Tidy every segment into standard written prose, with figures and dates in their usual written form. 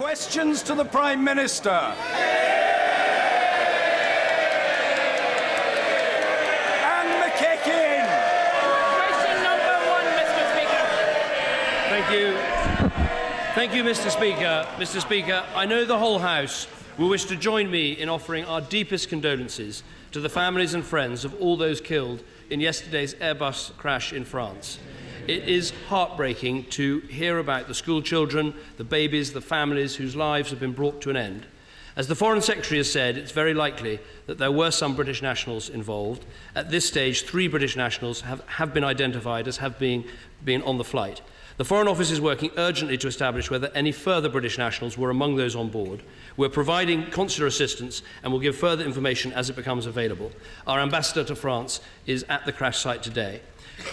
Questions to the Prime Minister. And McKickin. Question number 1, Mr. Speaker. Thank you, Mr. Speaker. Mr. Speaker, I know the whole House will wish to join me in offering our deepest condolences to the families and friends of all those killed in yesterday's Airbus crash in France. It is heartbreaking to hear about the school children, the babies, the families whose lives have been brought to an end. As the Foreign Secretary has said, it's very likely that there were some British nationals involved. At this stage, 3 British nationals have been identified as having been on the flight. The Foreign Office is working urgently to establish whether any further British nationals were among those on board. We're providing consular assistance and will give further information as it becomes available. Our ambassador to France is at the crash site today.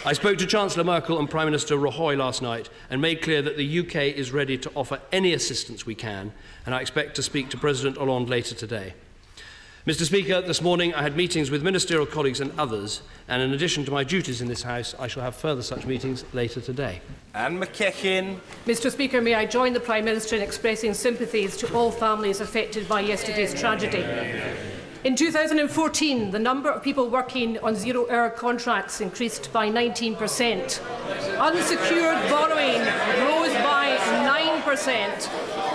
I spoke to Chancellor Merkel and Prime Minister Rajoy last night and made clear that the UK is ready to offer any assistance we can, and I expect to speak to President Hollande later today. Mr. Speaker, this morning I had meetings with ministerial colleagues and others, and in addition to my duties in this House, I shall have further such meetings later today. And McKickin. Mr. Speaker, may I join the Prime Minister in expressing sympathies to all families affected by yesterday's tragedy. In 2014, the number of people working on zero-hour contracts increased by 19%. Unsecured borrowing rose by 9%,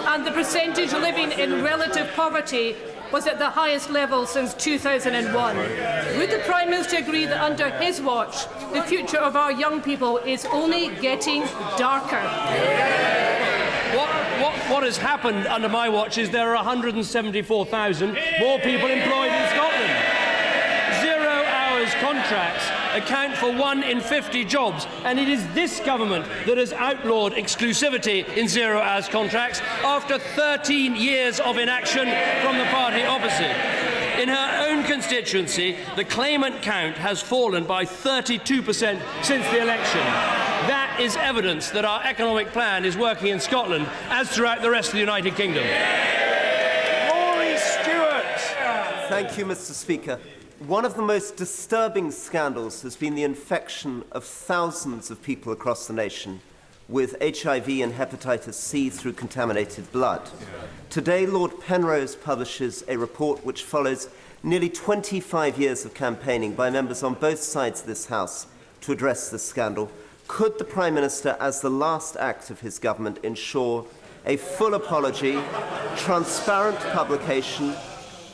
and the percentage living in relative poverty was at the highest level since 2001. Would the Prime Minister agree that under his watch, the future of our young people is only getting darker? What has happened under my watch is there are 174,000 more people employed in Scotland. 0 hours contracts account for 1 in 50 jobs, and it is this government that has outlawed exclusivity in 0 hours contracts after 13 years of inaction from the party opposite. In her own constituency, the claimant count has fallen by 32% since the election. That is evidence that our economic plan is working in Scotland, as throughout the rest of the United Kingdom. Rory Stewart. Thank you, Mr. Speaker. One of the most disturbing scandals has been the infection of thousands of people across the nation with HIV and hepatitis C through contaminated blood. Today, Lord Penrose publishes a report which follows nearly 25 years of campaigning by members on both sides of this House to address this scandal. Could the Prime Minister, as the last act of his government, ensure a full apology, transparent publication,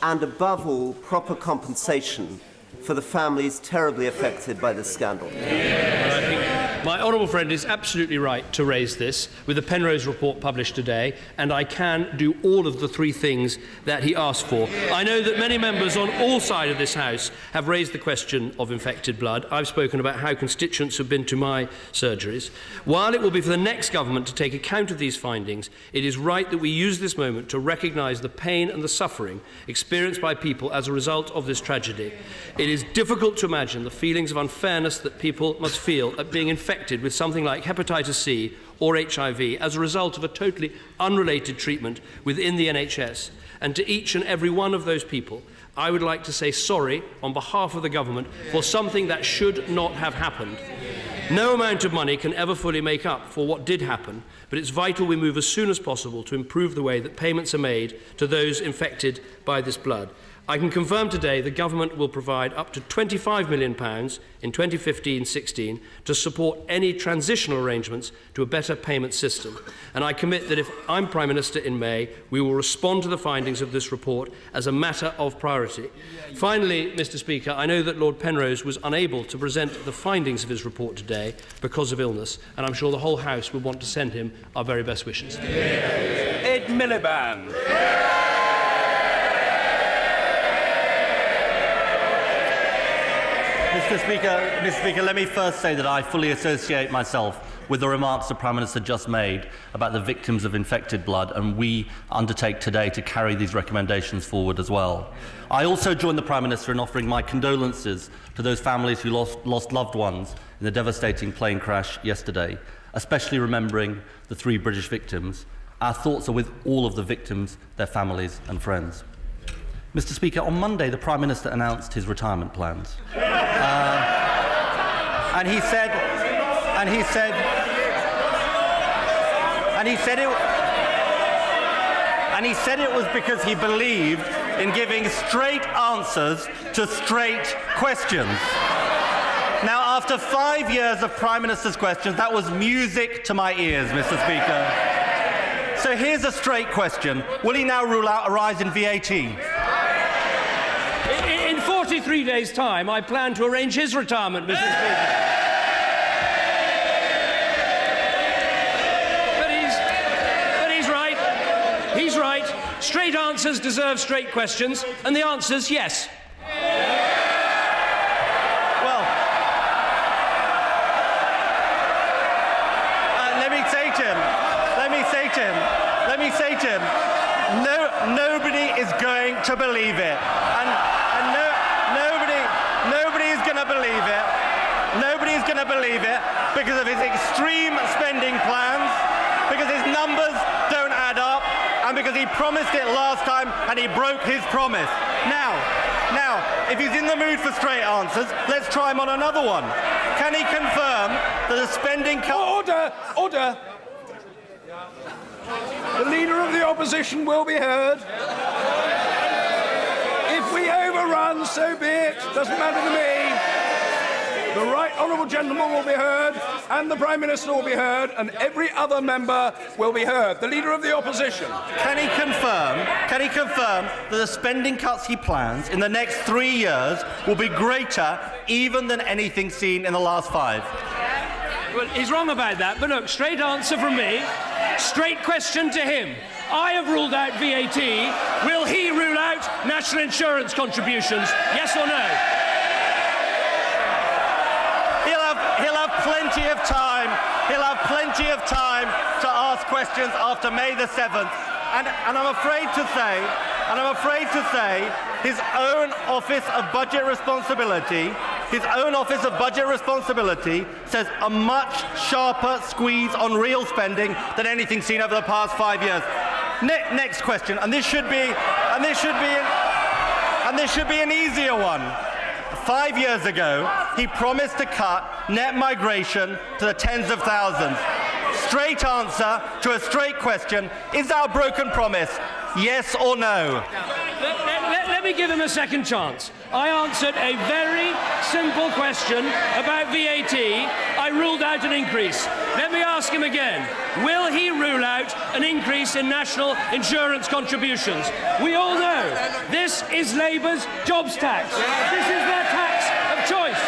and above all, proper compensation for the families terribly affected by this scandal? I think my honourable friend is absolutely right to raise this with the Penrose report published today, and I can do all of the 3 things that he asked for. I know that many members on all sides of this House have raised the question of infected blood. I've spoken about how constituents have been to my surgeries. While it will be for the next government to take account of these findings, it is right that we use this moment to recognise the pain and the suffering experienced by people as a result of this tragedy. It is difficult to imagine the feelings of unfairness that people must feel at being infected with something like hepatitis C or HIV as a result of a totally unrelated treatment within the NHS. And to each and every one of those people, I would like to say sorry on behalf of the government for something that should not have happened. No amount of money can ever fully make up for what did happen, but it's vital we move as soon as possible to improve the way that payments are made to those infected by this blood. I can confirm today the government will provide up to £25 million in 2015-16 to support any transitional arrangements to a better payment system. And I commit that if I'm Prime Minister in May, we will respond to the findings of this report as a matter of priority. Finally, Mr. Speaker, I know that Lord Penrose was unable to present the findings of his report today because of illness, and I'm sure the whole House will want to send him our very best wishes. Ed Miliband. Mr. Speaker, let me first say that I fully associate myself with the remarks the Prime Minister just made about the victims of infected blood, and we undertake today to carry these recommendations forward as well. I also join the Prime Minister in offering my condolences to those families who lost loved ones in the devastating plane crash yesterday, especially remembering the 3 British victims. Our thoughts are with all of the victims, their families and friends. Mr. Speaker, on Monday, the Prime Minister announced his retirement plans. And he said And he said it was because he believed in giving straight answers to straight questions. Now, after 5 years of Prime Minister's questions, that was music to my ears, Mr. Speaker. So here's a straight question. Will he now rule out a rise in VAT? In 43 days' time, I plan to arrange his retirement, Mr. Speaker. But he's right. He's right. Straight answers deserve straight questions, and the answer's yes. Let me say to him, nobody is going to believe it. Nobody is going to believe it. Nobody is going to believe it because of his extreme spending plans, because his numbers don't add up, and because he promised it last time and he broke his promise. Now, if he's in the mood for straight answers, let's try him on another one. Can he confirm that the spending... Order! The Leader of the Opposition will be heard. If we overrun, so be it. Doesn't matter to me. The Right Honourable Gentleman will be heard, and the Prime Minister will be heard, and every other member will be heard. The Leader of the Opposition. Can he confirm that the spending cuts he plans in the next 3 years will be greater even than anything seen in the last 5? Well, he's wrong about that, but look, straight answer from me, straight question to him. I have ruled out VAT. Will he rule out national insurance contributions? Yes or no? He'll have plenty of time. He'll have plenty of time to ask questions after May the 7th. And I'm afraid to say, his own Office of Budget Responsibility says a much sharper squeeze on real spending than anything seen over the past 5 years. Next question, and this should be an easier one. 5 years ago, he promised to cut net migration to the tens of thousands. Straight answer to a straight question: is that a broken promise? Yes or no? Let me give him a second chance. I answered a very simple question about VAT. I ruled out an increase. Let me ask him again. Will he rule out an increase in national insurance contributions? We all know this is Labour's jobs tax. This is their tax of choice.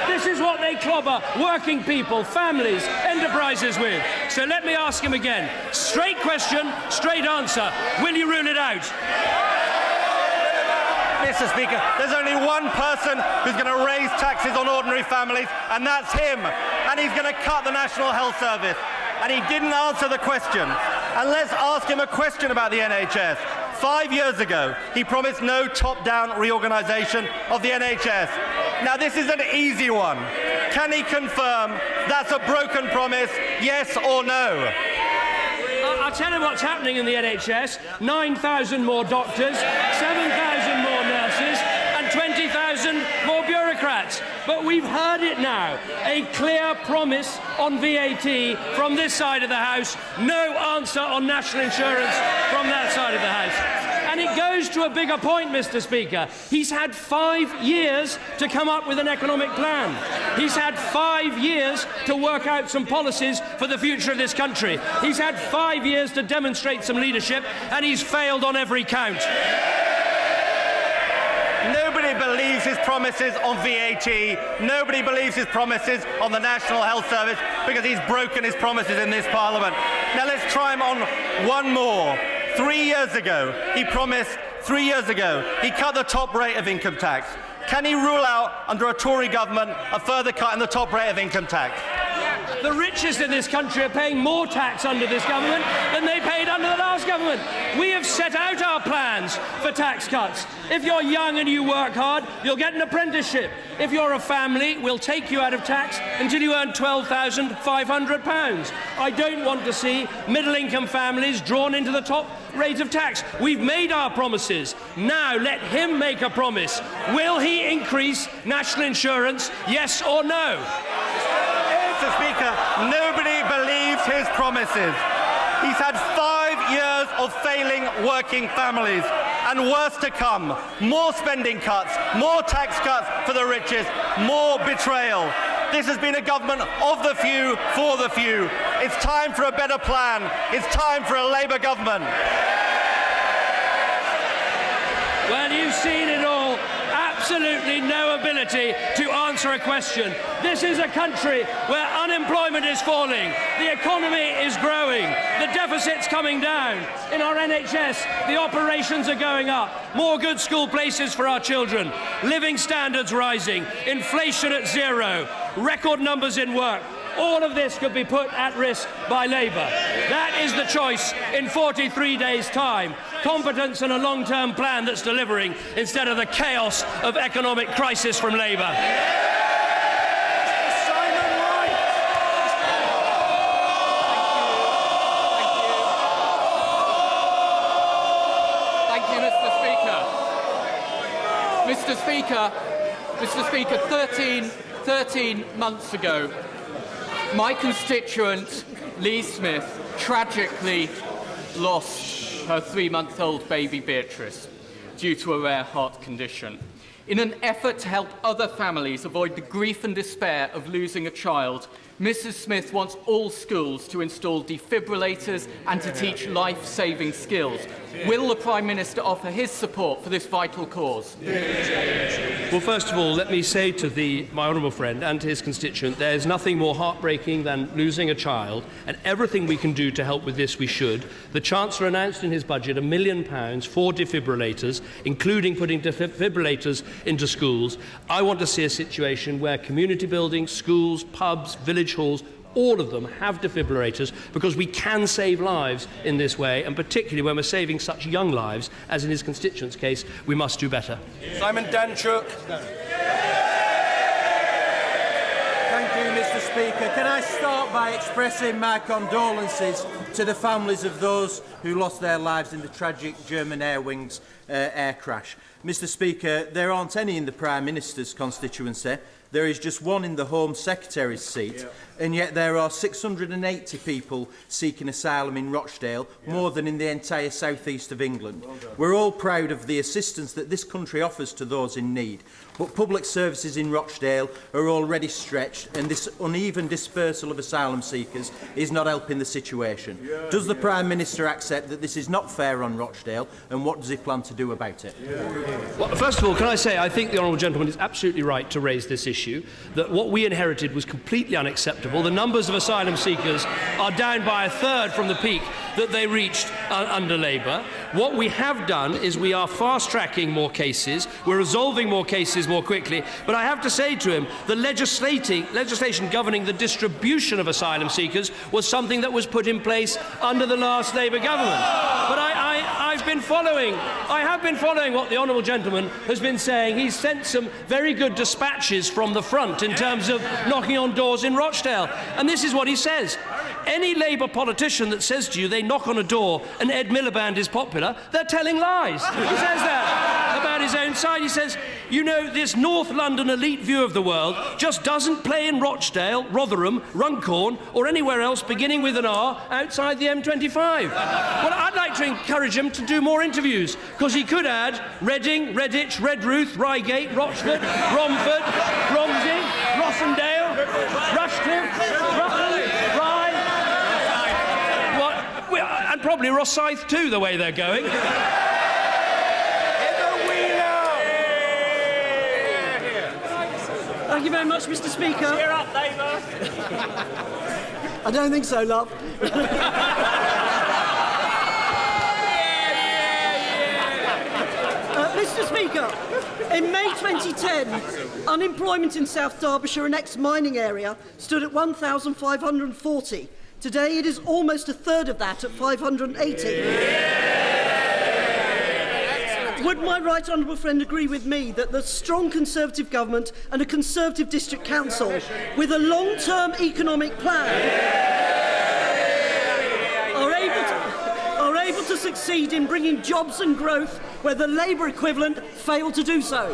This is what they clobber working people, families, enterprises with. So let me ask him again. Straight question, straight answer. Will you rule it out? Mr. Speaker, there's only one person who's going to raise taxes on ordinary families, and that's him. And he's going to cut the National Health Service. And he didn't answer the question. And let's ask him a question about the NHS. 5 years ago, he promised no top-down reorganisation of the NHS. Now, this is an easy one. Can he confirm that's a broken promise, yes or no? I'll tell you what's happening in the NHS. 9,000 more doctors, 7,000 more nurses, and 20,000 more bureaucrats. But we've heard it now. A clear promise on VAT from this side of the House. No answer on national insurance from that side of the House. And it goes to a bigger point, Mr. Speaker. He's had 5 years to come up with an economic plan. He's had 5 years to work out some policies for the future of this country. He's had 5 years to demonstrate some leadership, and he's failed on every count. Nobody believes his promises on VAT. Nobody believes his promises on the National Health Service because he's broken his promises in this Parliament. Now let's try him on one more. 3 years ago, he cut the top rate of income tax. Can he rule out, under a Tory government, a further cut in the top rate of income tax? The richest in this country are paying more tax under this government than they paid under the last government. We have set out our plans for tax cuts. If you're young and you work hard, you'll get an apprenticeship. If you're a family, we'll take you out of tax until you earn £12,500. I don't want to see middle-income families drawn into the top rate of tax. We've made our promises. Now let him make a promise. Will he increase national insurance, yes or no? Mr. Speaker, nobody believes his promises. He's had 5 years of failing working families. And worse to come, more spending cuts, more tax cuts for the richest, more betrayal. This has been a government of the few, for the few. It's time for a better plan. It's time for a Labour government. Well, you've seen it all. Absolutely no ability to answer a question. This is a country where unemployment is falling, the economy is growing, the deficit's coming down. In our NHS, the operations are going up, more good school places for our children, living standards rising, inflation at zero, record numbers in work. All of this could be put at risk by Labour. That is the choice in 43 days' time. Competence and a long-term plan that's delivering instead of the chaos of economic crisis from Labour. Mr. Speaker, 13 months ago, my constituent, Lee Smith, tragically lost her 3-month-old baby Beatrice due to a rare heart condition. In an effort to help other families avoid the grief and despair of losing a child, Mrs. Smith wants all schools to install defibrillators and to teach life-saving skills. Will the Prime Minister offer his support for this vital cause? Well, first of all, let me say to my honourable friend and to his constituent, there is nothing more heartbreaking than losing a child, and everything we can do to help with this we should. The Chancellor announced in his budget £1 million for defibrillators, including putting defibrillators into schools. I want to see a situation where community buildings, schools, pubs, village halls, all of them have defibrillators, because we can save lives in this way, and particularly when we're saving such young lives, as in his constituent's case, we must do better. Simon Danchuk. Thank you, Mr. Speaker. Can I start by expressing my condolences to the families of those who lost their lives in the tragic German Air Wings air crash. Mr. Speaker, there aren't any in the Prime Minister's constituency. There is just one in the Home Secretary's seat, and yet there are 680 people seeking asylum in Rochdale, more than in the entire south-east of England. We're all proud of the assistance that this country offers to those in need, but public services in Rochdale are already stretched, and this uneven dispersal of asylum seekers is not helping the situation. Does the Prime Minister accept that this is not fair on Rochdale, and what does he plan to do about it? Well, first of all, can I say I think the honourable gentleman is absolutely right to raise this issue, that what we inherited was completely unacceptable. The numbers of asylum seekers are down by a third from the peak that they reached under Labour. What we have done is we are fast-tracking more cases, we're resolving more cases more quickly, but I have to say to him, the legislation governing the distribution of asylum seekers was something that was put in place under the last Labour government. But I have been following what the honourable gentleman has been saying. He's sent some very good dispatches from the front in terms of knocking on doors in Rochdale. And this is what he says. Any Labour politician that says to you they knock on a door and Ed Miliband is popular, they're telling lies. He says that about his own side. He says, you know, this North London elite view of the world just doesn't play in Rochdale, Rotherham, Runcorn, or anywhere else beginning with an R outside the M25. Well, I'd like to encourage him to do more interviews, because he could add Reading, Redditch, Redruth, Reigate, Rochford, Romford, Romsey, Rossendale, Rushcliffe, Rutland, Rye, and probably Rosyth too, the way they're going. Thank you very much, Mr. Speaker. Cheer up, Labour. I don't think so, love. Mr. Speaker, in May 2010, unemployment in South Derbyshire, an ex-mining area, stood at 1,540. Today, it is almost a third of that at 580. Would my right honourable friend agree with me that the strong Conservative government and a Conservative district council with a long-term economic plan are able to succeed in bringing jobs and growth where the Labour equivalent failed to do so?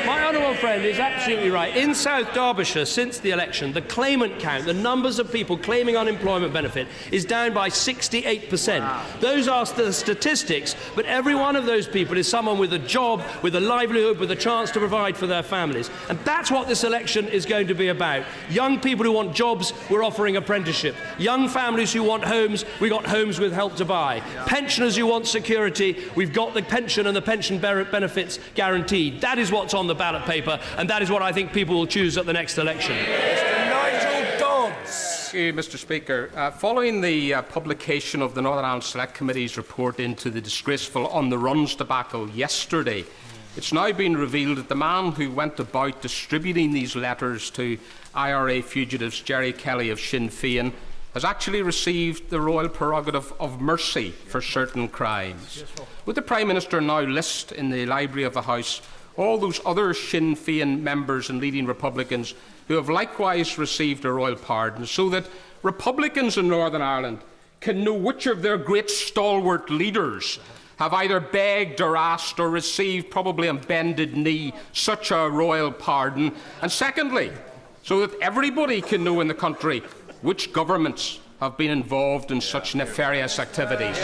My honourable friend is absolutely right. In South Derbyshire, since the election, the claimant count, the numbers of people claiming unemployment benefit, is down by 68%. Wow. Those are the statistics, but every one of those people is someone with a job, with a livelihood, with a chance to provide for their families. And that's what this election is going to be about. Young people who want jobs, we're offering apprenticeship. Young families who want homes, we got homes with Help to Buy. Pensioners who want security, we've got the pension and the pension benefits guaranteed. That is what's on the ballot paper, and that is what I think people will choose at the next election. Mr. Nigel Dodds. Thank you, Mr. Speaker. Following the publication of the Northern Ireland Select Committee's report into the disgraceful On the Runs debacle yesterday, it's now been revealed that the man who went about distributing these letters to IRA fugitives, Jerry Kelly of Sinn Féin, has actually received the royal prerogative of mercy for certain crimes. Would the Prime Minister now list in the Library of the House all those other Sinn Féin members and leading Republicans who have likewise received a royal pardon, so that Republicans in Northern Ireland can know which of their great stalwart leaders have either begged or asked or received, probably on bended knee, such a royal pardon? And secondly, so that everybody can know in the country which governments have been involved in such nefarious activities.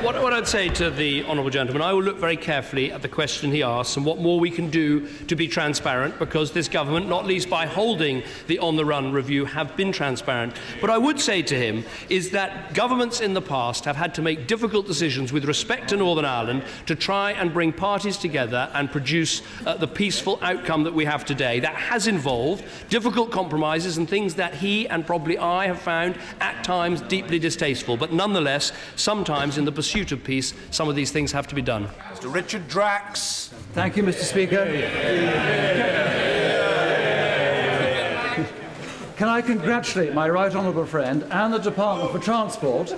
What I'd say to the honourable gentleman, I will look very carefully at the question he asks and what more we can do to be transparent, because this government, not least by holding the On the Run review, have been transparent. But I would say to him is that governments in the past have had to make difficult decisions with respect to Northern Ireland to try and bring parties together and produce the peaceful outcome that we have today. That has involved difficult compromises and things that he and probably I have found at times deeply distasteful, but nonetheless, sometimes in the pursuit of peace, some of these things have to be done. Mr. Richard Drax. Thank you, Mr. Speaker. Can I congratulate my right honourable friend and the Department for Transport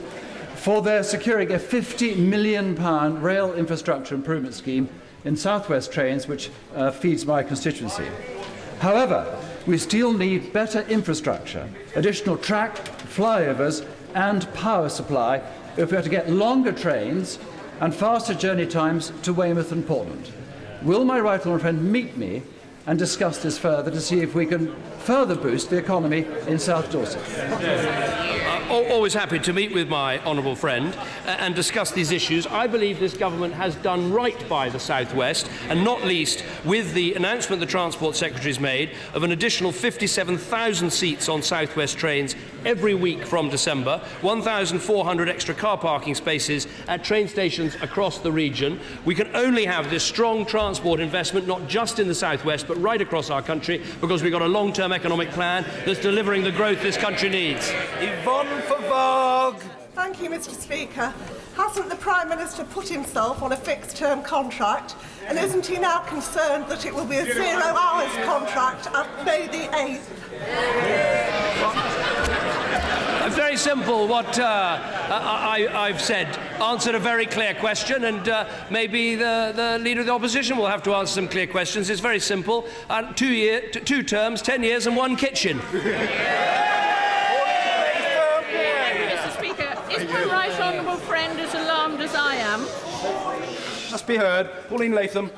for their securing a £50 million rail infrastructure improvement scheme in South West Trains, which feeds my constituency. However, we still need better infrastructure, additional track, flyovers and power supply if we are to get longer trains and faster journey times to Weymouth and Portland. Will my right honourable friend meet me and discuss this further to see if we can further boost the economy in South Dorset? Always happy to meet with my honourable friend and discuss these issues. I believe this government has done right by the South West, and not least with the announcement the Transport Secretary has made of an additional 57,000 seats on South West trains every week from December, 1,400 extra car parking spaces at train stations across the region. We can only have this strong transport investment not just in the South West but right across our country, because we've got a long-term economic plan that's delivering the growth this country needs. Yvonne for Varg. Thank you, Mr. Speaker. Hasn't the Prime Minister put himself on a fixed-term contract, and isn't he now concerned that it will be a 0 hours contract at May the 8th? Very simple. What I've said answered a very clear question, and maybe the Leader of the Opposition will have to answer some clear questions. It's very simple. 2 terms, 10 years and 1 kitchen. Is my right honourable friend as alarmed as I am? Must be heard. Pauline Latham.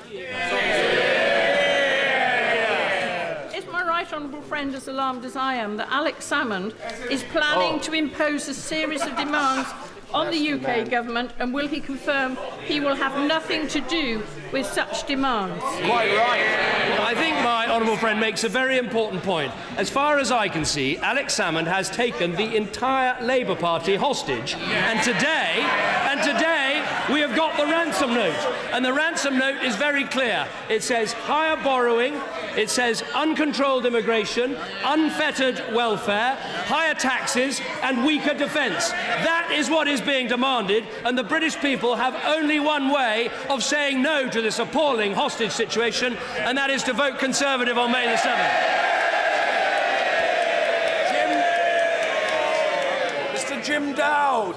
Is my right honourable friend as alarmed as I am that Alex Salmond is planning to impose a series of demands on the UK government, and will he confirm he will have nothing to do with such demands? Quite right. I think my honourable friend makes a very important point. As far as I can see, Alex Salmond has taken the entire Labour Party hostage, and today we have got the ransom note, and the ransom note is very clear. It says higher borrowing, it says uncontrolled immigration, unfettered welfare, higher taxes and weaker defence. That is what is being demanded, and the British people have only one way of saying no to this appalling hostage situation, and that is to vote Conservative on May the 7th. Mr. Jim Dowd.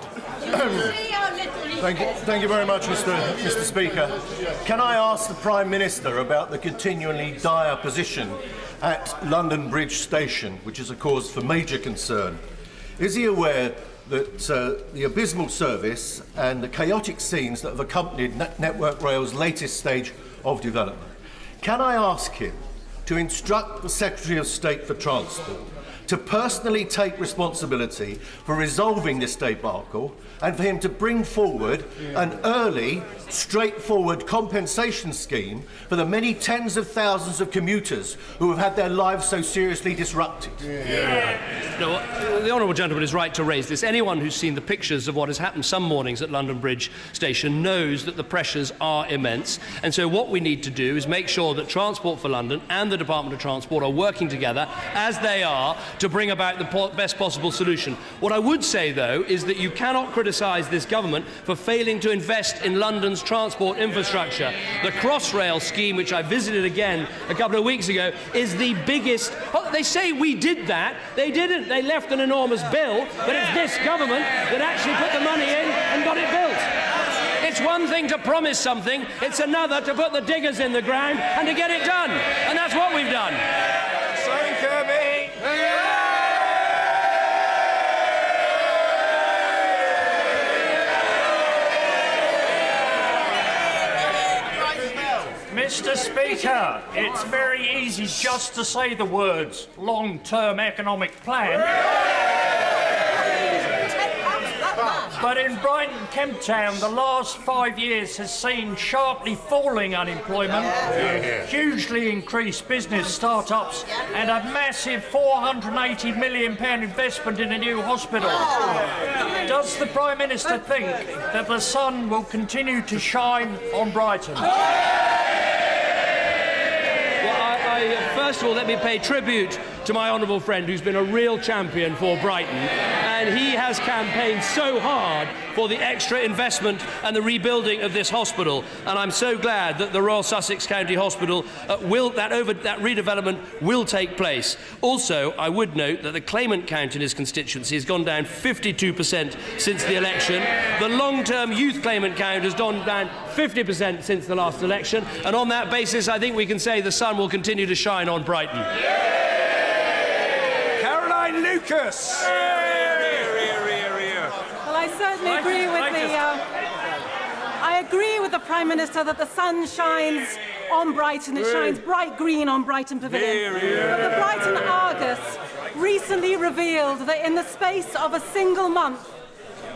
Thank you very much, Mr. Speaker. Can I ask the Prime Minister about the continually dire position at London Bridge Station, which is a cause for major concern? Is he aware that the abysmal service and the chaotic scenes that have accompanied Network Rail's latest stage of development? Can I ask him to instruct the Secretary of State for Transport to personally take responsibility for resolving this debacle and for him to bring forward an early, straightforward compensation scheme for the many tens of thousands of commuters who have had their lives so seriously disrupted. No, the honourable gentleman is right to raise this. Anyone who's seen the pictures of what has happened some mornings at London Bridge Station knows that the pressures are immense. And so what we need to do is make sure that Transport for London and the Department of Transport are working together, as they are, to bring about the best possible solution. What I would say, though, is that you cannot criticise this government for failing to invest in London's transport infrastructure. The Crossrail scheme, which I visited again a couple of weeks ago, is the biggest... Oh, they say we did that. They didn't. They left an enormous bill, but it's this government that actually put the money in and got it built. It's one thing to promise something, it's another to put the diggers in the ground and to get it done. And that's what we've done. Simon Kirby. Mr. Speaker, it's very easy just to say the words long-term economic plan. But in Brighton, Kemp Town, the last 5 years has seen sharply falling unemployment, hugely increased business start-ups, and a massive £480 million investment in a new hospital. Does the Prime Minister think that the sun will continue to shine on Brighton? First of all, let me pay tribute to my honourable friend who's been a real champion for Brighton, and he has campaigned so hard for the extra investment and the rebuilding of this hospital, and I'm so glad that the Royal Sussex County Hospital that redevelopment will take place. Also, I would note that the claimant count in his constituency has gone down 52% since the election. The long-term youth claimant count has gone down 50% since the last election, and on that basis I think we can say the sun will continue to shine on Brighton. Caroline Lucas. Well, I certainly agree with I agree with the Prime Minister that the sun shines on Brighton. It shines bright green on Brighton Pavilion. But the Brighton Argus recently revealed that in the space of a single month,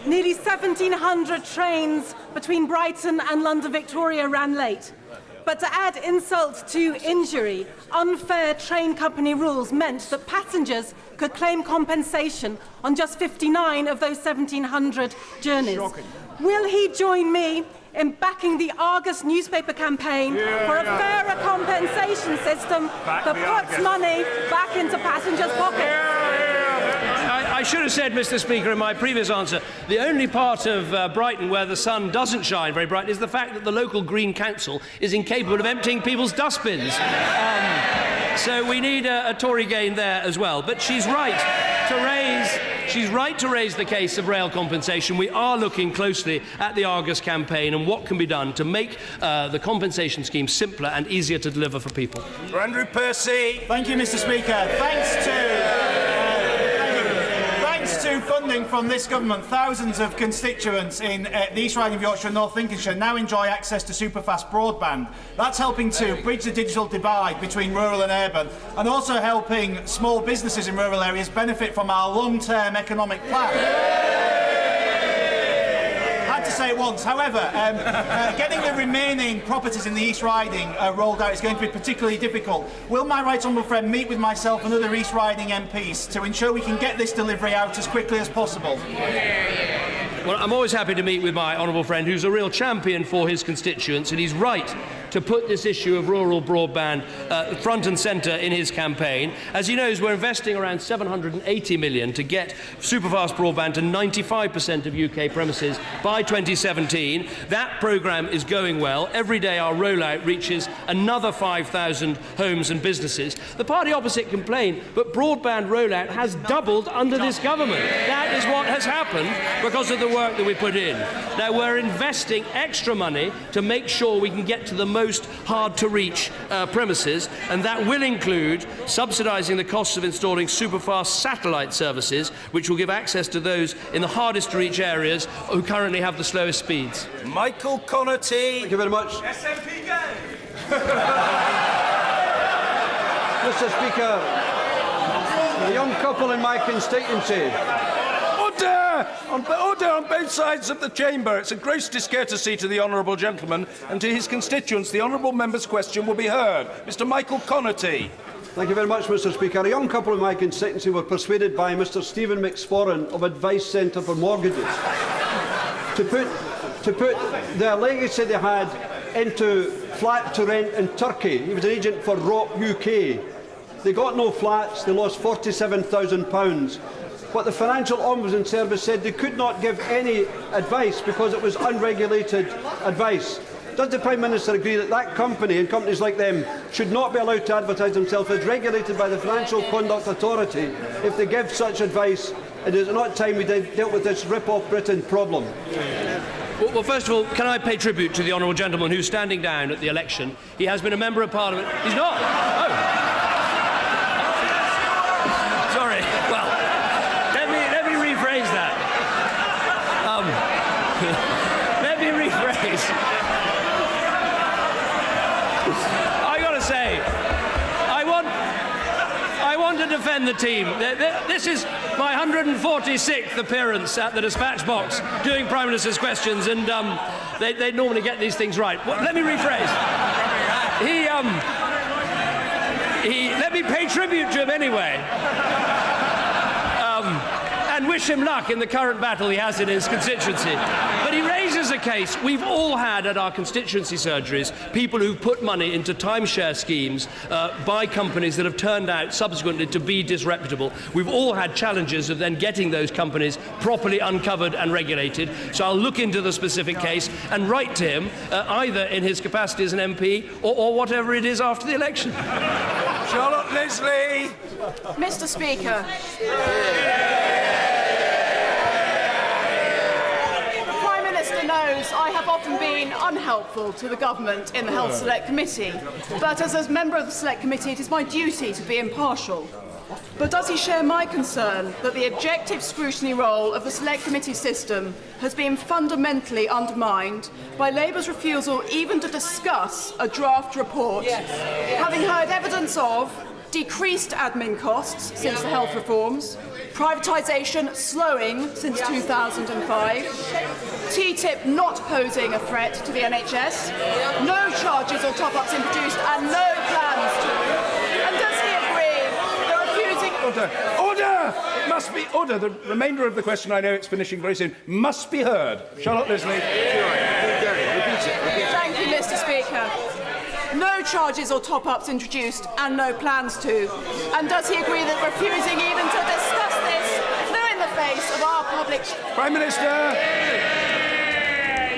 nearly 1,700 trains between Brighton and London Victoria ran late. But to add insult to injury, unfair train company rules meant that passengers could claim compensation on just 59 of those 1,700 journeys. Shocking. Will he join me in backing the Argus newspaper campaign for a fairer compensation system that puts money back into passengers' pockets? I should have said, Mr. Speaker, in my previous answer, the only part of Brighton where the sun doesn't shine very bright is the fact that the local Green Council is incapable of emptying people's dustbins. So we need a Tory gain there as well. But she's right to raise the case of rail compensation. We are looking closely at the Argus campaign and what can be done to make the compensation scheme simpler and easier to deliver for people. Andrew Percy. Thank you, Mr. Speaker. Thanks to funding from this government, thousands of constituents in the East Riding of Yorkshire and North Lincolnshire now enjoy access to superfast broadband. That's helping to bridge the digital divide between rural and urban, and also helping small businesses in rural areas benefit from our long-term economic plan. To say it once. However, getting the remaining properties in the East Riding rolled out is going to be particularly difficult. Will my right honourable friend meet with myself and other East Riding MPs to ensure we can get this delivery out as quickly as possible? Well, I'm always happy to meet with my honourable friend who's a real champion for his constituents, and he's right to put this issue of rural broadband front and centre in his campaign. As he knows, we're investing around £780 million to get superfast broadband to 95% of UK premises by 2017. That programme is going well. Every day our rollout reaches another 5,000 homes and businesses. The party opposite complain, but broadband rollout has doubled under this government. That is what has happened because of the work that we put in. Now, we're investing extra money to make sure we can get to the most hard-to-reach premises, and that will include subsidising the costs of installing superfast satellite services, which will give access to those in the hardest-to-reach areas who currently have the slowest speeds. Michael Connaughty. Thank you very much. SNP go. Mr. Speaker, a young couple in my constituency. Order! Order on both sides of the chamber. It's a gross discourtesy to the honourable gentleman and to his constituents. The honourable member's question will be heard. Mr. Michael Connaughty. Thank you very much, Mr. Speaker. A young couple in my constituency were persuaded by Mr. Stephen McSporran of Advice Centre for Mortgages to put the legacy they had into flat to rent in Turkey. He was an agent for Rock UK. They got no flats. They lost £47,000. But the Financial Ombudsman Service said they could not give any advice because it was unregulated advice. Does the Prime Minister agree that that company and companies like them should not be allowed to advertise themselves as regulated by the Financial Conduct Authority if they give such advice? And is it not time we dealt with this rip-off Britain problem? Well, first of all, can I pay tribute to the honourable gentleman who's standing down at the election? He has been a member of Parliament. He's not. Oh. Sorry. Well, let me rephrase that. Let me rephrase. I got to say, I want to defend the team. This is my 146th appearance at the dispatch box doing Prime Minister's questions, and they normally get these things right. Well, let me rephrase. Let me pay tribute to him anyway. And wish him luck in the current battle he has in his constituency. But he raises a case. We've all had at our constituency surgeries people who've put money into timeshare schemes by companies that have turned out subsequently to be disreputable. We've all had challenges of then getting those companies properly uncovered and regulated. So I'll look into the specific case and write to him either in his capacity as an MP or whatever it is after the election. Charlotte Leslie. Mr. Speaker. Knows I have often been unhelpful to the government in the Health Select Committee, but as a member of the Select Committee it is my duty to be impartial. But does he share my concern that the objective scrutiny role of the Select Committee system has been fundamentally undermined by Labour's refusal even to discuss a draft report, having heard evidence of decreased admin costs since the health reforms, privatisation slowing since 2005, TTIP not posing a threat to the NHS, no charges or top-ups introduced and no plans to. And does he agree they're refusing... Order! It must be order. The remainder of the question, I know it's finishing very soon, must be heard. Charlotte Leslie. Thank you, Mr. Speaker. No charges or top-ups introduced and no plans to. And does he agree that refusing even to discuss this flew in the face of our public... Prime Minister!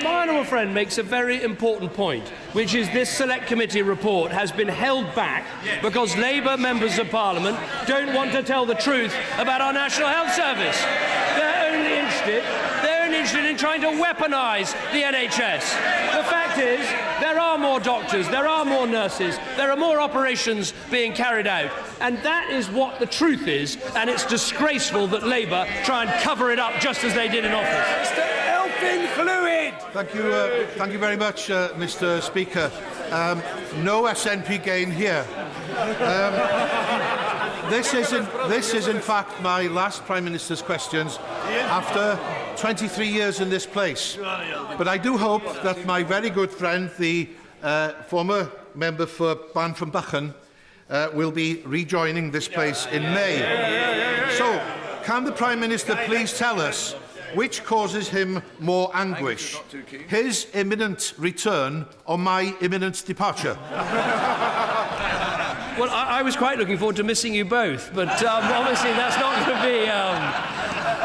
My honourable friend makes a very important point, which is this Select Committee report has been held back because Labour members of Parliament don't want to tell the truth about our National Health Service. They're only interested in trying to weaponise the NHS. The fact is, there are more doctors, there are more nurses, there are more operations being carried out, and that is what the truth is, and it's disgraceful that Labour try and cover it up just as they did in office. Mr. Elfin Fluid. Thank you very much, Mr. Speaker. No SNP gain here. This is in fact my last Prime Minister's questions after 23 years in this place. But I do hope that my very good friend, the former member for Ban from Buchan, will be rejoining this place in May. So, can the Prime Minister please tell us which causes him more anguish? His imminent return or my imminent departure? Well, I was quite looking forward to missing you both, but obviously that's not going to be...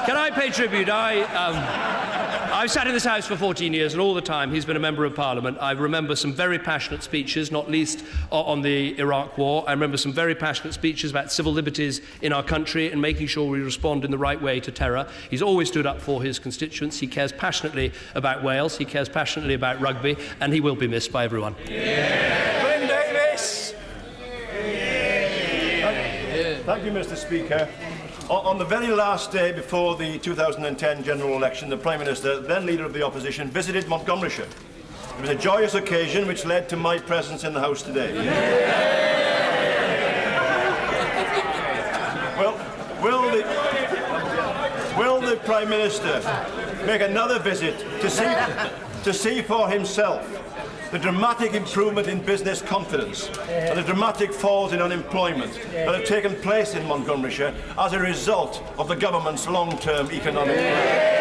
Can I pay tribute? I've sat in this House for 14 years, and all the time he's been a Member of Parliament. I remember some very passionate speeches, not least on the Iraq War. I remember some very passionate speeches about civil liberties in our country and making sure we respond in the right way to terror. He's always stood up for his constituents. He cares passionately about Wales. He cares passionately about rugby, and he will be missed by everyone. Glenn Davis. Thank you, Mr. Speaker. On the very last day before the 2010 general election, the Prime Minister, then Leader of the Opposition, visited Montgomeryshire. It was a joyous occasion which led to my presence in the House today. Prime Minister make another visit to see for himself the dramatic improvement in business confidence and the dramatic falls in unemployment that have taken place in Montgomeryshire as a result of the government's long-term economic plan.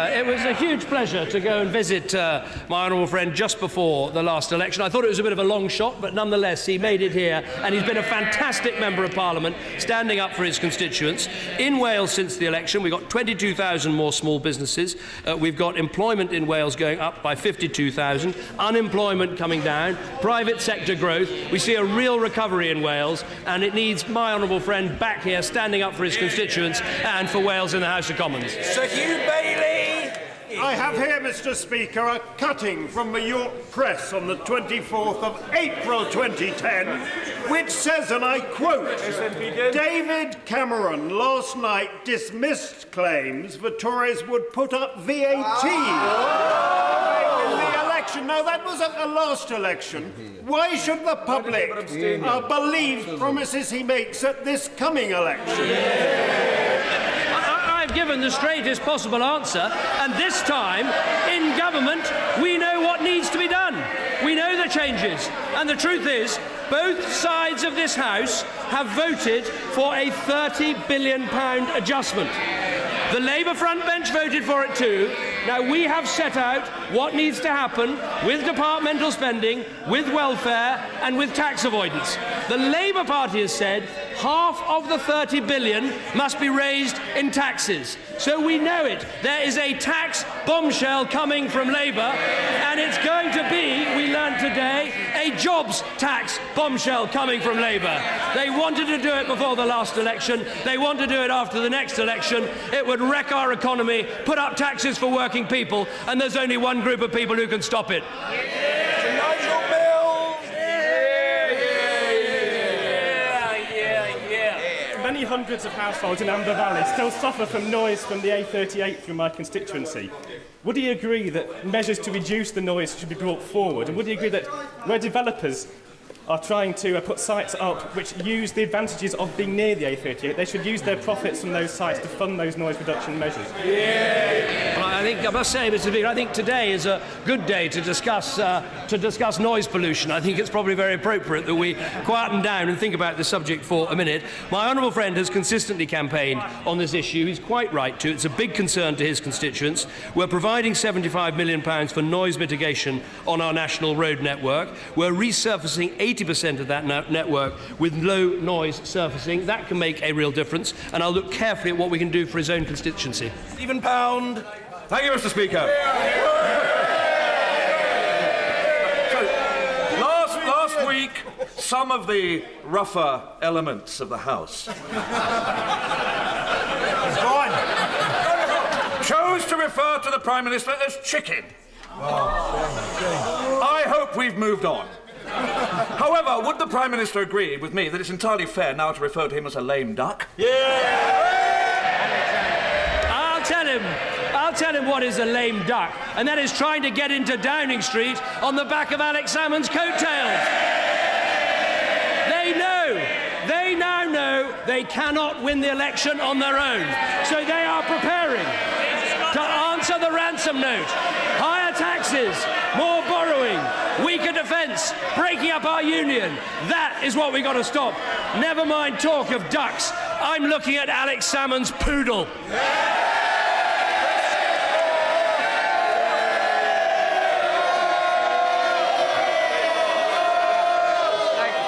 It was a huge pleasure to go and visit my honourable friend just before the last election. I thought it was a bit of a long shot, but nonetheless he made it here, and he's been a fantastic Member of Parliament, standing up for his constituents. In Wales since the election, we've got 22,000 more small businesses. We've got employment in Wales going up by 52,000, unemployment coming down, private sector growth. We see a real recovery in Wales, and it needs my honourable friend back here standing up for his constituents and for Wales in the House of Commons. Sir Hugh Bailey! I have here, Mr. Speaker, a cutting from the York Press on the 24th of April 2010, which says, and I quote, David Cameron last night dismissed claims the Tories would put up VAT in the election. Now, that was at the last election. Why should the public believe promises he makes at this coming election? Given the straightest possible answer, and this time in government we know what needs to be done. We know the changes, and the truth is both sides of this House have voted for a £30 billion adjustment. The Labour front bench voted for it too. Now we have set out what needs to happen with departmental spending, with welfare and with tax avoidance. The Labour Party has said half of the 30 billion must be raised in taxes. So we know it. There is a tax bombshell coming from Labour, and it's going to be, we learned today, a jobs tax bombshell coming from Labour. They wanted to do it before the last election. They want to do it after the next election. It would wreck our economy, put up taxes for working people, and there's only one group of people who can stop it. Many hundreds of households in Amber Valley still suffer from noise from the A38 through my constituency. Would he agree that measures to reduce the noise should be brought forward? And would he agree that where developers are trying to put sites up which use the advantages of being near the A38, they should use their profits from those sites to fund those noise reduction measures? Well, I must say, Mr. Speaker, I think today is a good day to discuss noise pollution. I think it's probably very appropriate that we quieten down and think about the subject for a minute. My honourable friend has consistently campaigned on this issue. He's quite right to. It's a big concern to his constituents. We're providing £75 million for noise mitigation on our national road network. We're resurfacing 80% of that network with low noise surfacing. That can make a real difference, and I'll look carefully at what we can do for his own constituency. Stephen Pound. Thank you, Mr. Speaker. So, last week, some of the rougher elements of the House chose to refer to the Prime Minister as chicken. I hope we've moved on. However, would the Prime Minister agree with me that it's entirely fair now to refer to him as a lame duck? I'll tell him what is a lame duck, and that is trying to get into Downing Street on the back of Alex Salmond's coattails. They now know they cannot win the election on their own, so they are preparing to answer the ransom note. Higher taxes, more borrowing, weaker defence, breaking up our union. That is what we've got to stop. Never mind talk of ducks. I'm looking at Alex Salmond's poodle.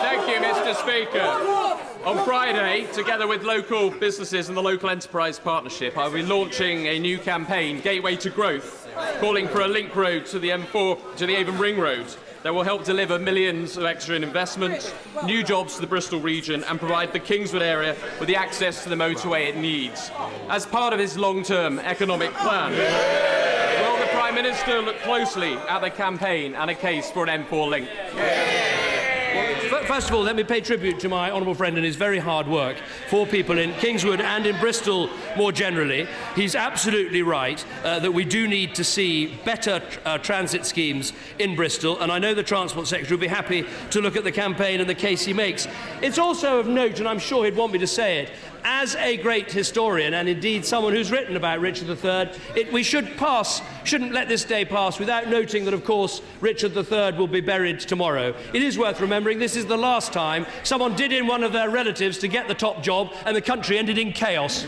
Thank you, Mr. Speaker. On Friday, together with local businesses and the Local Enterprise Partnership, I'll be launching a new campaign, Gateway to Growth, calling for a link road to the M4 to the Avon Ring Road that will help deliver millions of extra in investment, new jobs to the Bristol region, and provide the Kingswood area with the access to the motorway it needs. As part of his long-term economic plan, will the Prime Minister look closely at the campaign and a case for an M4 link? First of all, let me pay tribute to my honourable friend and his very hard work for people in Kingswood and in Bristol more generally. He's absolutely right that we do need to see better transit schemes in Bristol, and I know the Transport Secretary will be happy to look at the campaign and the case he makes. It's also of note, and I'm sure he'd want me to say it, as a great historian, and indeed someone who's written about Richard III, we shouldn't let this day pass without noting that, of course, Richard III will be buried tomorrow. It is worth remembering this is the last time someone did in one of their relatives to get the top job and the country ended in chaos.